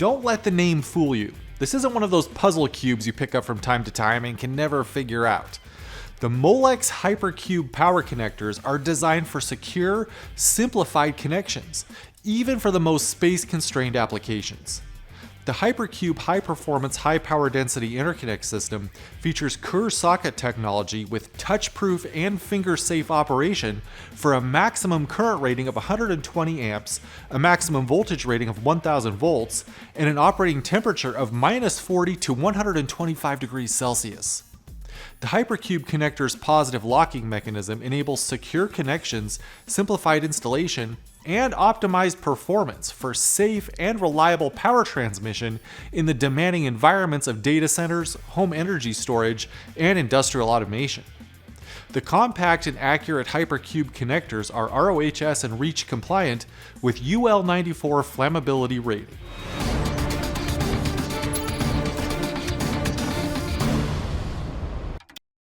Don't let the name fool you. This isn't one of those puzzle cubes you pick up from time to time and can never figure out. The Molex HyperQube Power Connectors are designed for secure, simplified connections, even for the most space-constrained applications. The HyperQube high-performance, high-power density interconnect system features Coeur socket technology with touch-proof and finger-safe operation for a maximum current rating of 120 amps, a maximum voltage rating of 1000 volts, and an operating temperature of -40 to 125 degrees Celsius. The HyperQube connector's positive locking mechanism enables secure connections, simplified installation, and optimized performance for safe and reliable power transmission in the demanding environments of data centers, home energy storage, and industrial automation. The compact and accurate HyperQube connectors are RoHS and REACH compliant with UL94 flammability rating.